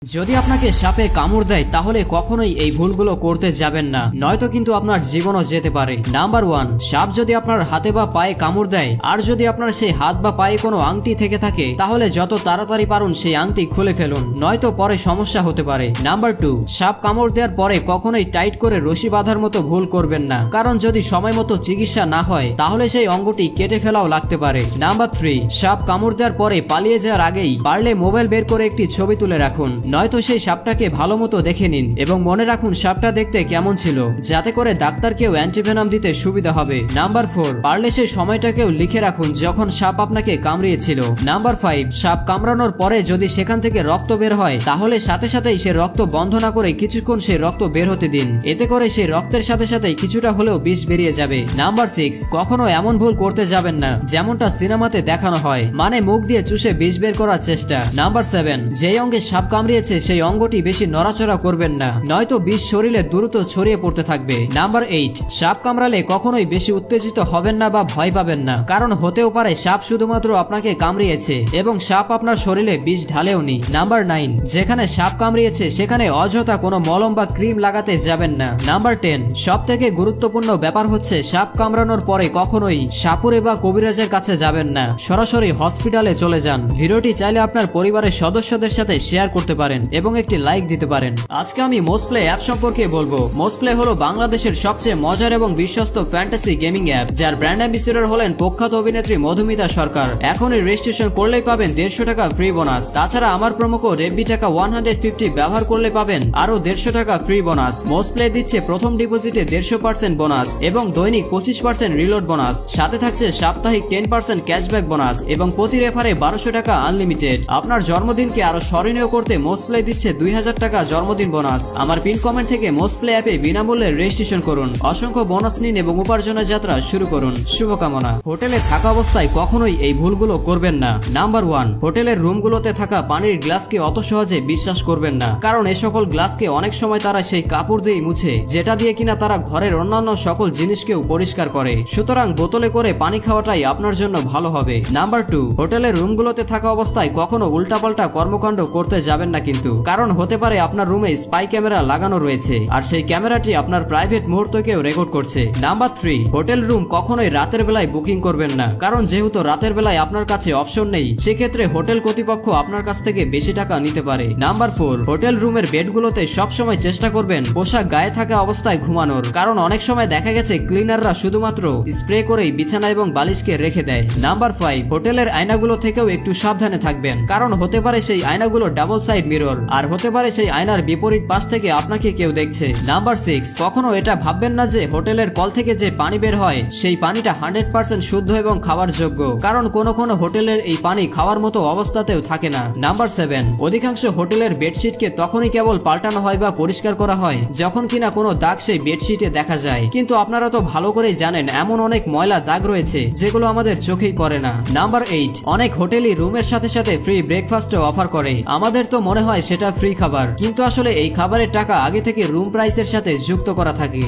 যদি আপনাকে সাপে কামড় দেয় তাহলে কখনোই এই ভুলগুলো করতে যাবেন না, নয়তো কিন্তু আপনার জীবনও যেতে পারে। নাম্বার 1, সাপ যদি আপনার হাতে বা পায়ে কামড় দেয় আর যদি আপনার সেই হাত বা পায়ে কোনো আংটি থেকে থাকে তাহলে যত তাড়াতাড়ি পারুন সেই আংটি খুলে ফেলুন, নয়তো পরে সমস্যা হতে পারে। নাম্বার 2, সাপ কামড় দেওয়ার পরে কখনোই টাইট করে রশি বাঁধার মতো ভুল করবেন না, কারণ যদি সময় মতো চিকিৎসা না হয় তাহলে সেই অঙ্গটি কেটে ফেলাও লাগতে পারে। নাম্বার 3, সাপ কামড় দেওয়ার পরে পালিয়ে যাওয়ার আগেই পারলে মোবাইল বের করে একটি ছবি তুলে রাখুন, নয়তো সেই সাপটাকে ভালো মতো দেখে নিন এবং মনে রাখুন সাপটা দেখতে কেমন ছিল, যাতে করে ডাক্তারকেও অ্যান্টিভেনাম দিতে সুবিধা হবে। নাম্বার 4, পারলে সেই সময়টাকেও লিখে রাখুন যখন সাপ আপনাকে কামড়িয়েছিল। নাম্বার 5, সাপ কামড়ানোর পরে যদি সেখান থেকে রক্ত বের হয় তাহলে সাথে সাথেই সে রক্ত বন্ধ না করে কিছুক্ষণ সেই রক্ত বের হতে দিন, এতে করে সেই রক্তের সাথে সাথে কিছুটা হলেও বিষ বেরিয়ে যাবে। নাম্বার 6, কখনো এমন ভুল করতে যাবেন না যেমনটা সিনেমাতে দেখানো হয়, মানে মুখ দিয়ে চুষে বিষ বের করার চেষ্টা। নাম্বার 7, যেই অঙ্গে সাপ কামড়িয়েছে সেই অঙ্গটি বেশি নড়াচড়া করবেন না, নয়তো বিষ শরীরে দ্রুত ছড়িয়ে পড়তে থাকবে। নাম্বার 8, সাপ কামড়ালে কখনোই বেশি উত্তেজিত হবেন না বা ভয় পাবেন না, কারণ হতেও পারে সাপ শুধুমাত্র আপনাকে কামড়িয়েছে এবং সাপ আপনার শরীরে বিষ ঢালেওনি। নাম্বার 9, যেখানে সাপ কামড়িয়েছে সেখানে অযথা কোনো মলম বা ক্রিম লাগাতে যাবেন না। নাম্বার 10, সব থেকে গুরুত্বপূর্ণ ব্যাপার হচ্ছে সাপ কামড়ানোর পরে কখনোই সাপুরে বা কবিরাজের কাছে যাবেন না, সরাসরি হসপিটালে চলে যান। ভিডিওটি চাইলে আপনার পরিবারের সদস্যদের সাথে শেয়ার করতে পারেন এবং একটি লাইক দিতে পারেন। আজকে আমি মোস্টপ্লে অ্যাপ সম্পর্কে বলবো। মোস্টপ্লে হলো বাংলাদেশের সবচেয়ে মজার এবং বিশ্বস্ত ফ্যান্টাসি গেমিং অ্যাপ, যার ব্র্যান্ড অ্যাম্বাসেডর হলেন প্রখ্যাত অভিনেত্রী মধুমিতা সরকার। এখনই রেজিস্ট্রেশন করলেই পাবেন 150 টাকা ফ্রি বোনাস। তাছাড়া আমার প্রোমো কোড এফবি টাকা 150 ব্যবহার করলে পাবেন আরো 150 টাকা ফ্রি বোনাস। মোস্টপ্লে দিচ্ছে প্রথম ডিপোজিটে 150% বোনাস এবং দৈনিক 25% রিলোড বোনাস, সাথে থাকছে সাপ্তাহিক 10% ক্যাশব্যাক বোনাস এবং প্রতি রেফারে 1200 টাকা আনলিমিটেড। আপনার জন্মদিনকে আরো স্মরণীয় করতে মোস্টপ্লে দিচ্ছে 2000 টাকা জন্মদিন বোনাস। আমার পিন কমেন্ট থেকে মোস্টপ্লে অ্যাপে বিনামূল্যে রেজিস্ট্রেশন করুন, অসংখ্য বোনাস নিন এবং উপার্জনের যাত্রা শুরু করুন। শুভকামনা। হোটেলে থাকা অবস্থায় কখনোই এই ভুলগুলো করবেন না। নাম্বার 1, হোটেলের রুমগুলোতে থাকা পানির গ্লাসকে অত সহজে বিশ্বাস করবেন না, কারণ এ সকল গ্লাসকে অনেক সময় তারা সেই কাপড় দিয়ে মুছে যেটা দিয়ে কিনা তারা ঘরের অন্যান্য সকল জিনিসকেও পরিষ্কার করে, সুতরাং বোতলে করে পানি খাওয়াটাই আপনার জন্য ভালো হবে। নাম্বার 2, হোটেলের রুমগুলোতে থাকা অবস্থায় কখনো উল্টাপাল্টা কর্মকাণ্ড করতে যাবেন না, কিন্তু কারণ হতে পারে আপনার রুমে স্পাই ক্যামেরা লাগানো রয়েছে আর সেই ক্যামেরাটি আপনার প্রাইভেট মুহূর্তকেও রেকর্ড করছে। নাম্বার 3, হোটেল রুম কখনোই রাতের বেলায় বুকিং করবেন না, কারণ যেহেতু রাতের বেলায় আপনার কাছে অপশন নেই, সেক্ষেত্রে হোটেল কর্তৃপক্ষ আপনার কাছ থেকে বেশি টাকা নিতে পারে। নাম্বার 4, হোটেল রুমের বেডগুলোতে সবসময় চেষ্টা করবেন পোশাক গায়ে থাকা অবস্থায় ঘুমানোর, কারণ অনেক সময় দেখা গেছে ক্লিনাররা শুধুমাত্র স্প্রে করেই বিছানা এবং বালিশকে রেখে দেয়। নাম্বার 5, হোটেলের আয়নাগুলো থেকেও একটু সাবধানে থাকবেন, কারণ হতে পারে সেই আয়নাগুলো ডাবল সাইড মিরর আর হতে পারে সেই আয়নার বিপরীত পাশ থেকে আপনাকে কেউ দেখছে। নাম্বার 6, কখনো এটা ভাববেন না যে হোটেলের কল থেকে যে পানি বের হয় সেই পানিটা 100% শুদ্ধ এবং খাওয়ার যোগ্য, কারণ কোনো কোনো হোটেলের এই পানি খাওয়ার মতো অবস্থাতেও থাকে না। নাম্বার 7, অধিকাংশ হোটেলের বেডশিটকে তখনই কেবল পাল্টানো হয় বা পরিষ্কার করা হয় যখন কিনা কোনো দাগ সেই বেডশিটে দেখা যায়, কিন্তু আপনারা তো ভালো করেই জানেন এমন অনেক ময়লা দাগ রয়েছে যেগুলো আমাদের চোখেই পড়ে না। নাম্বার 8, অনেক হোটেলই রুমের সাথে সাথে ফ্রি ব্রেকফাস্টও অফার করে। আমাদের তো মনে হয় সেটা ফ্রি খাবার, কিন্তু আসলে এই খাবারের টাকা আগে থেকে রুম প্রাইসের সাথে যুক্ত করা থাকে।